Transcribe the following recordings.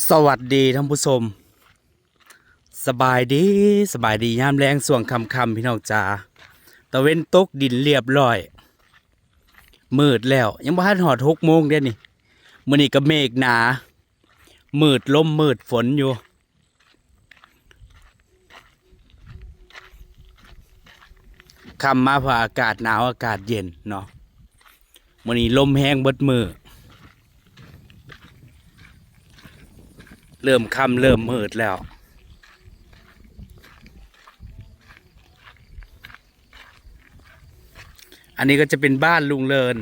สวัสดีท่านผู้ชมสบายดียามแรงส่วงค่ำพี่น้องจ๋าตะเว้นตกดินเรียบร้อยมืดแล้วยังบ่ทันหอด6 โมงเด้นี่มื้อนี้ก็เมฆหนามืดลมมืดฝนอยู่ค่ำมาเพราะอากาศหนาวอากาศเย็นเนาะมื้อนี้ลมแห้งเบิดมือเริ่มค่ำเริ่มมืดแล้วอันนี้ก็จะเป็นบ้านลุงเลิน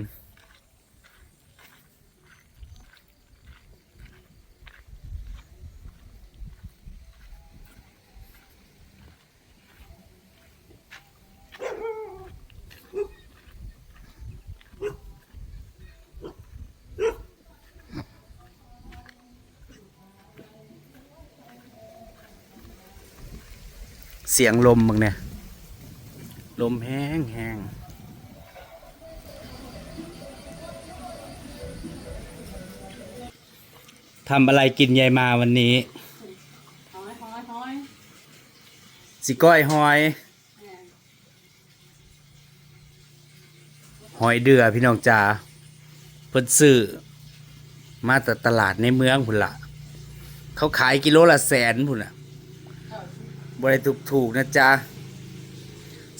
เสียงลมมึงเนี่ยลมแห้งแห้งทำอะไรกินยายมาวันนี้หอยสิก้อยหอยหอยเดือพี่น้องจ๋าเพิ่นซื้อมาจากตลาดในเมืองพุ่นละเขาขายกิโลละ100,000พุ่นละบ่ได้ถูกนะจ๊ะ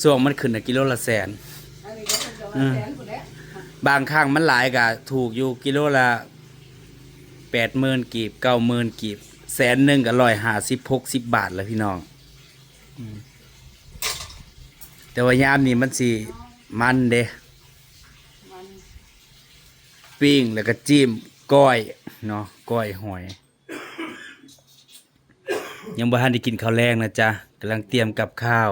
ส่วงมันขึ้นกิโลละ100,000อันนี้ก็เป็นดอกแสนผู้แล้วบางครั้งมันหลายก็ถูกอยู่กิโลละ80,000 กีบ90,000 กีบ100,000ก็150-60 บาทแล้วพี่น้องแต่ว่ายามนี้มันสิมันเด้มัน ปิ้งแล้วก็จิ้มก้อยเนาะก้อยหอยยังบ่ทันได้กินข้าวแรงนะจ๊ะกำลังเตรียมกับข้าว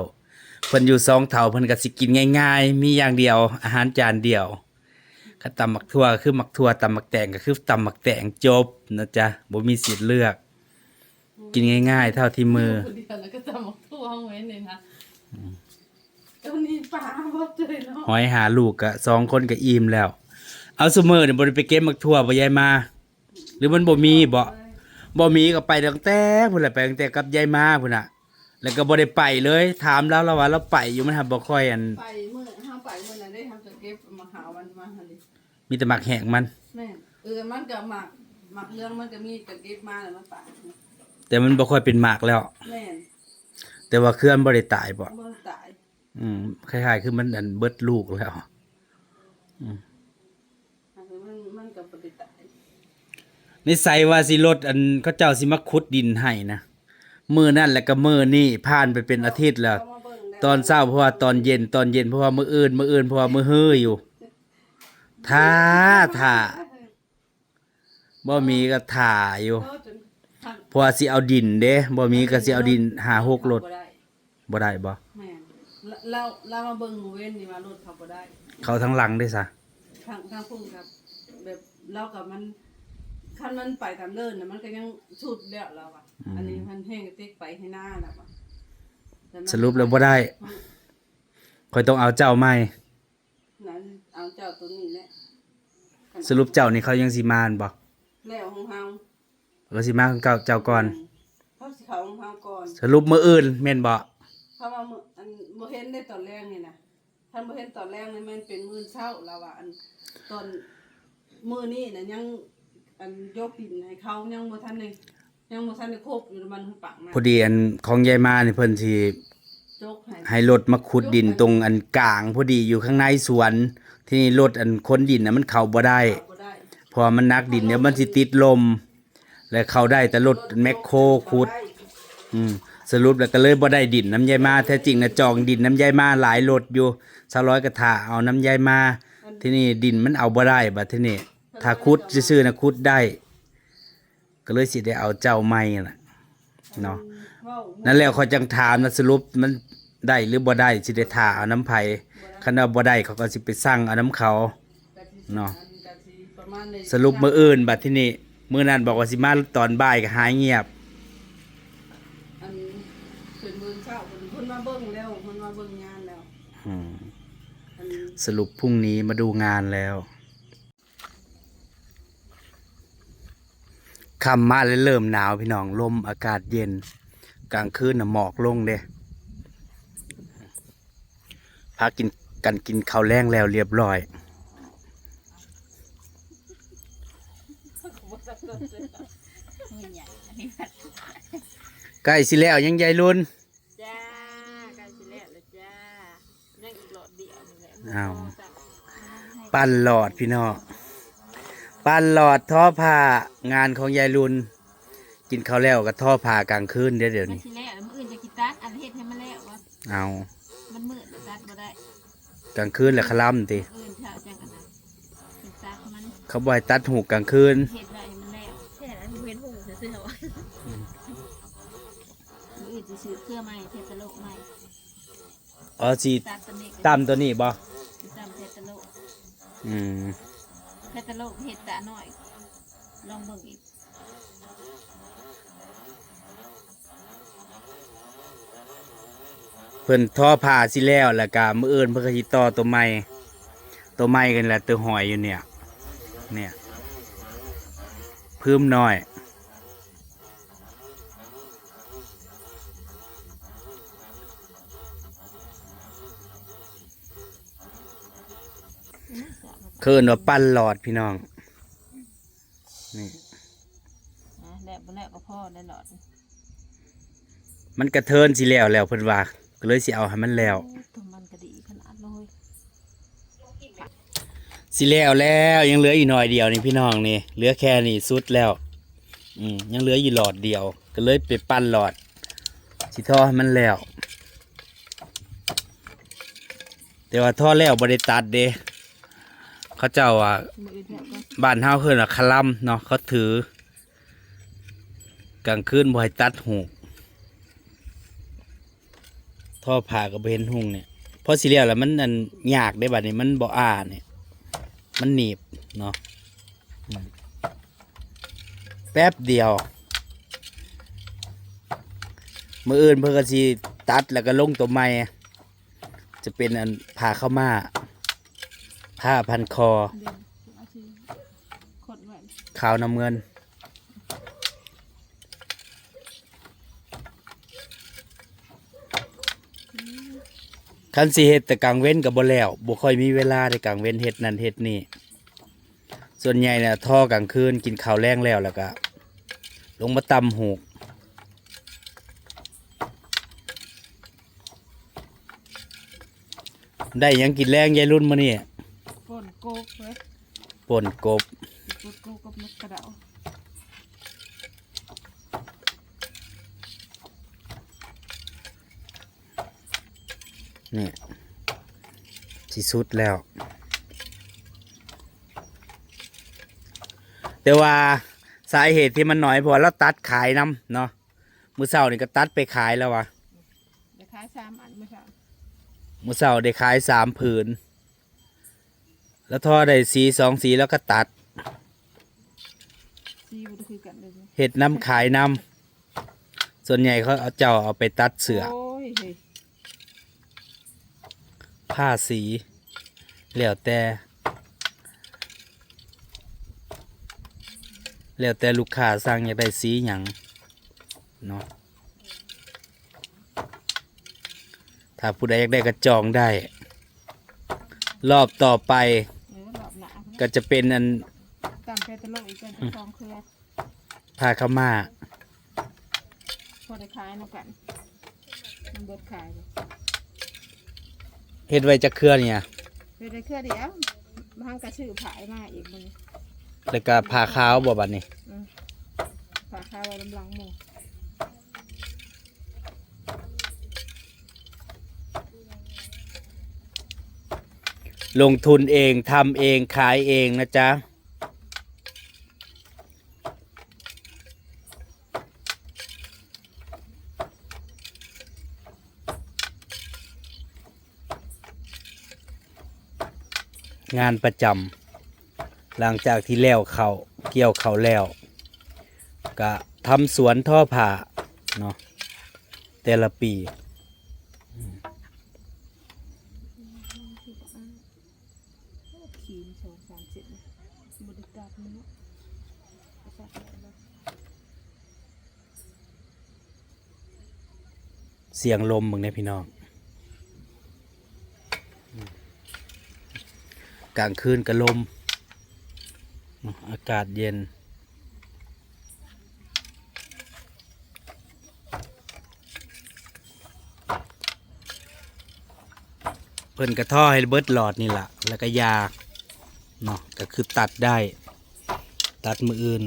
เพิ่นอยู่2 เฒ่าเพิ่นก็สิกินง่ายๆมีอย่างเดียวอาหารจานเดียวถ้าตำหมักทั่วก็คือหมักทั่วตำหมักแตงก็คือตำหมักแตงจบนะจ๊ะบ่มีสิทธิ์เลือกกินง่ายๆเท่าที่มือคนเดียวแล้วก็จะหมกทั่วห้องเว้นเลยนะตัวนี้ปลาหมดเลยเนาะหอยหาลูกก็2 คนก็อิ่มแล้วเอาซุมื้อนี่บ่ได้ไปเก็บหมักทั่วบ่ยายมา หรือมันบ่มีบ่มีก็ไปตั้งแต่พุ่นแหละไปตั้งแต่กับยายมาพุ่นน่ะแล้วก็บ่ได้ไปเลยถามแล้วว่าเราไปอยู่มันทำบ่ค่อยอันไปมื้อห้าไปมื้อนั้นได้ทำจะเก็บมาหาวันมาหั่นดิมีแต่หมักแหกมันแม่มันก็หมักเรื่องมันก็มีก็เก็บมาแล้วมันปาดแต่มันบ่ค่อยเป็นหมากแล้วแม่นแต่ว่าเคลื่อนบ่ได้ตายบ่บ่ตายคล้ายๆคือมันอันเบิดลูกแล้วอันนี้มันก็บ่ได้ตายนิสัยว่าสิรถอันเขาเจ้าสิมาขุดดินให้นะมื้อนั้นแล้วก็มื้อนี้ผ่านไปเป็นอาทิตย์แล้วตอนเช้าเพราะว่าตอนเย็นเพราะว่ามื้ออื่นเพราะว่ามื้อฮื้ออยู่ท่าบ่มีก็ท่าอยู่เพราะว่าสิเอาดินเด้บ่มีก็สิเอาดิน5-6 รถบ่ได้บ่แม่นเรามาเบิ่งหมู่เว้นนี่ว่ารถเขาบ่ได้เขาทั้งหลังได้ซะทางพุ่งครับแบบเรากับมันคันมันไปตามเดินน่ะมันก็ยังสุดแล้วเราอ่ะอันนี้มันแห้งเต็กไปให้หน้าแล้วอ่ะสรุปแล้วบ่ได้ค่อยต้องเอาเจ้าใหม่นั้นเอาเจ้าตัวนี้แหละสรุปเจ้านี่เขายังสิมาบ่แล้วของเฮาก็สิมาของเจ้าก่อนเขาสิเขาของเฮาก่อนสรุปมื้ออื่นแม่นบ่เพราะว่ามื้ออันบ่เห็นได้ตอนแรกนี่นะท่านบ่เห็นตอนแรกนี่มันเป็นมื้อเช้าแล้วอ่ะอันตอนมื้อนี้น่ะยังอันยกดินให้เขายังบ่ทันได้ครบอยู่มันปักมาพอดีอันของยายมานี่เพิ่นสิจกให้รถมาขุดดินตรงอันกลางพอดีอยู่ข้างในสวนที่นี่รถอันขนดินน่ะมันเข้าบ่ได้เพราะมันหนักดินเดี๋ยวมันสิติดลมและเข้าได้แต่รถแมคโครขุดสรุปแล้วก็เลยบ่ได้ดินน้ำยายมาแท้จริงน่ะจองดินน้ำยายมาหลายรถอยู่200กระถาเอาน้ำยายมาที่นี่ดินมันเอาบ่ได้บัดทีนี้ถ้าขุดซื่อๆน่ะขุดได้ก็เลยสิได้เอาเจ้าใหม่น่ะเนาะนั่นแล้วเขาจังถามนะสรุปมันได้หรือบ่ได้สิได้ท่าเอาน้ำไผคันว่าบ่ได้เขาก็สิไปสั่งเอาน้ำเขาเนาะสรุปมื้ออื่นบัดทีนี้มื้อนั้นบอกว่าสิมาตอนบ่ายก็หายเงียบอันเป็นมื้อเช้าเพิ่นมาเบิ่งแล้วเพิ่นมาเบิ่งงานแล้วสรุปพรุ่งนี้มาดูงานแล้ว ค่ำมาแล้วเริ่มหนาวพี่น้องลมอากาศเย็นกลางคืนน่ะหมอกลงเด้พากินข้าวแรงแล้วเรียบร้อย มือใหญ่อันนี้ผัด ใกล้สิแล้วยังใหญ่รุ่น จ้าใกล้สิแล้วละจ้ายังอีกหลอดเดียวนี่แหละ อ้าว จ้ะ ปั้นหลอดพี่น้องปั้นหลอดท่อผ้างานของยายรุ่นกินข้าวแล้วก็ท่อผ้ากลางคืนเดี๋ยว มัน นี้ สิแล้วแล้วมื้ออื่นจะกินตัดอันเฮ็ดให้มันแล้ววะ เอา มันมืดตัดบ่ได้ กลางคืนแหละคล่ำติ อื่นเช้าจังกันนะกินตัดมัน เขาบ่อยตัดหูกลางคืน เฮ็ดได้มันแล้วแค่นั้นเว้นหูซื่อๆวะมื้ออื่นสิซื้อเครื่องใหม่เทตะโลกใหม่ อ๋อสิ ตัดตัวนี้ ตำตัวนี้บ่ ตามเทตะโลก อืม เทตะโลกเฮ็ดตาหน่อยลองเบิ่งอีก เพิ่นท่อผ้าสิแล้วแล้วก็มื้ออื่นเพิ่นก็สิต่อตัวใหม่กันแหละตัวหอยอยู่เนี่ยเพิ่มน้อยเคินว่าปั้นหลอดพี่น้องนี่ นะแล้วบ่แล้วก็พอได้หลอด มันกระเทินสิแล้วเพิ่นว่าก็เลยสิเอาให้มันแล้ว โอ้ตัวมันก็ดีขนาดเลย สิแล้วยังเหลืออีกหน่อยเดียวนี่พี่น้องนี่เหลือแค่นี้สุดแล้ว ยังเหลืออยู่หลอดเดียว ก็เลยไปปั้นหลอดสิท่อให้มันแล้ว แต่ว่าท่อแล้วบ่ได้ตัดเด้เขาเจ้าว่า มืออื่นแล้วก็ บ้านเฮาเพิ่นว่าคลัมเนาะเขาถือกลางคืนบ่ให้ตัดหูกท่อผ่าก็บ่เห็นหุงเนี่ยพอสิแล้วแล้วมันอันยากได้บัดนี้มันบ่อ้าเนี่ยมันหนีบเนาะแป๊บเดียวมื้ออื่นเพิ่นก็สิตัดแล้วก็ลงตัวใหม่จะเป็นอันผ่าเข้าวมาผ้าพันคอ เดี๋ยวเอาสิขดไว้ ขาวน้ำเงินคันสิเฮ็ดแต่กลางเว้นกับบ่แล้วบ่ค่อยมีเวลาในกลางเว้นเฮ็ดนั่นเฮ็ดนี่ส่วนใหญ่เนี่ยท่อกลางคืนกินข้าวแรงแล้วก็ลงมาตำหูกได้หยังกินแรงยายรุ่นมื้อนี้ ป่นโกกไว้ ป่นกบ ป่นโกกกับมะกระเดา นี่สิสุดแล้ว แต่ว่าสาเหตุที่มันน้อยเพราะว่าเราตัดขายน้ำเนาะมื้อเช้านี่ก็ตัดไปขายแล้ววะ เดี๋ยวขาย3 อันไม่ใช่ มื้อเช้าได้ขาย3 ผืน แล้วทอได้สี2 สีแล้วก็ตัด ซีบ่ได้คือกันเลย เห็ดน้ำขายน้ำส่วนใหญ่เขาเอาเจ้าเอาไปตัดเสือ โอ้ยเฮ้ย ผ้าสีแล้วแต่ลูกค้าสั่งอยากได้สีหยังเนาะถ้าผู้ใดอยากได้ก็จองได้ รอบต่อไป รอบหนา ก็จะเป็นอัน ตามเพตะโลกอีกกันสองเครือ ผ้าขาวม่า พอได้ขายเนาะกันมันเบิดขายเลย เฮ็ดไว้จะเครือเนี่ย เบิดได้เครือเดียวบางกระชื่อผายมาอีกมัน แล้วก็ผ้าขาวบ่บัดนี้ ฝากข้าวไว้ลำลังหมู ลงทุนเองทำเองขายเองนะจ๊ะงานประจำหลังจากที่แล้วเขาเกี่ยวเขาแล้วก็ทำสวนท่อผ่าเนาะแต่ละปี ขีม2 3 7บริการนี้ เสียงลมมึงเนี่ยพี่น้องกลางคืนก็ลมอากาศเย็นเพิ่นกระท่อให้เบิดหลอดนี่ล่ะแล้วก็ยาเนาะก็คือตัดได้ตัดมืออื่น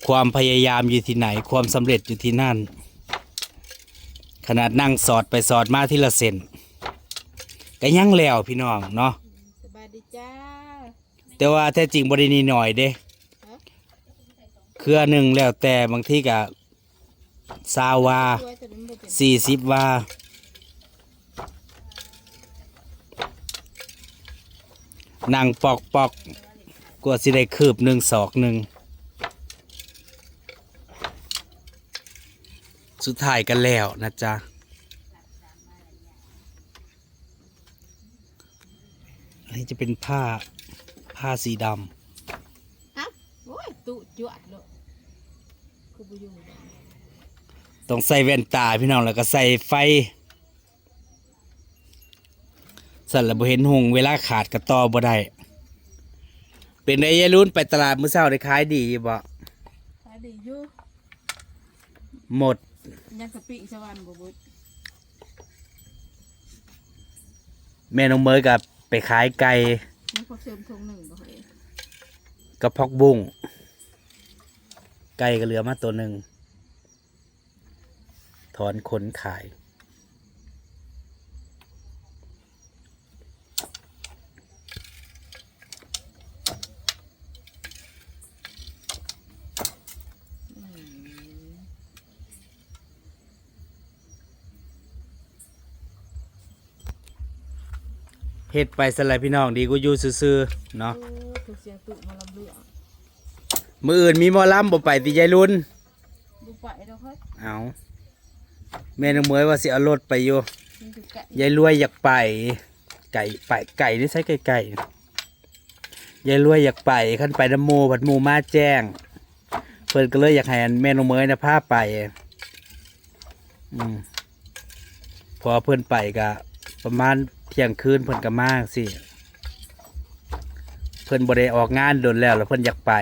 ความพยายามอยู่ที่ไหนความสำเร็จอยู่ที่นั่นขนาดนั่งสอดไปสอดมาที่ละเส้นก็ยังแล้วพี่น้องเนาะ สบายดีจ้า แต่ว่าแท้จริงบรินีหน่อยเด้เครือหนึ่งแล้วแต่บางทีก็20 วา ช่วยจะมันบ่เป็น 40 วานั่งปอกปอกกว่าสิได้คืบ1 ศอก 1สุดท้ายกันแล้วนะจ๊ะอันนี้จะเป็นผ้าสีดำ ฮะโอ้ยตุจวดเลยกูบ่อยู่ดอก ต้องใส่แว่นตาพี่น้องแล้วก็ใส่ไฟสั่นละบ่เห็นหงเวลาขาดกระต่อบ่ได้เป็นไอ้ยายรุ่นไปตลาดมื้อเช้าได้ขายดีบ่ ขายดีอยู่ หมด ยังกะปิสวรรค์บ่เบิด แม่น้องเมยกับไปขายไก่ ยังพอเสริมทงหนึ่งบ่เฮ้ย กับพอกบุ้งไก่ก็เหลือมาตัวหนึ่งถอนขนขาย เฮ็ดไปสลายพี่น้องดีกูอยู่ซื่อๆเนาะ โอ้คือเสียงตุมาลำเลือง มื้ออื่นมีหมอลำบ่ไปติยายรุ่น บ่ไปดอกเฮ้ย เอาแม่น้องเมยว่าสิเอารถไปอยู่ มันคือไก่ ยายรวยอยากไปไก่นี่ใช้ไก่ยายรวยอยากไปขั้นไปน้ำหมูผัดหมูมาแจ้งเพิ่นก็เลยอยากให้อันแม่น้องเมยนะพาไปพอเพิ่นไปก็ประมาณเที่ยงคืนเพิ่นก็มาสิเพิ่นบ่ได้ออกงานโดนแล้วเพิ่นอยากไป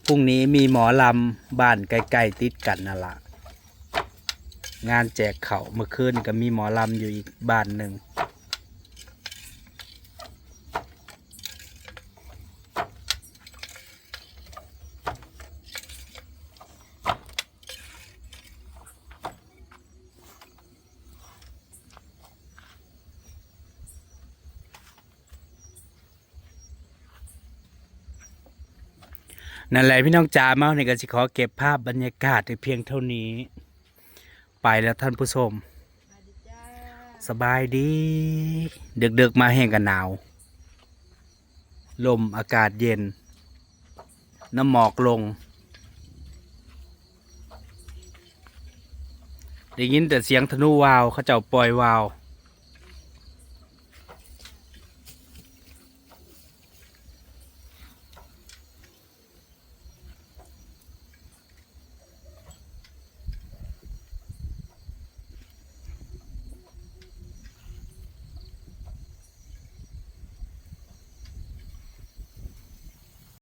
พรุ่งนี้มีหมอลำบ้านใกล้ๆติดกันนั่นล่ะงานแจกเขาวเมื่อคืนก็มีหมอลำอยู่อีกบ้านหนึ่งนั่นแหละพี่น้องจ๋าเมาในก็สิขอเก็บภาพบรรยากาศในเพียงเท่านี้ ไปแล้วท่านผู้ชม สบายดีจ้า สบายดีดึกๆมาแห้งกันหนาว ลมอากาศเย็น น้ำหมอกลง ได้ยินแต่เสียงธนูวาวเขาเจ้าปล่อยวาว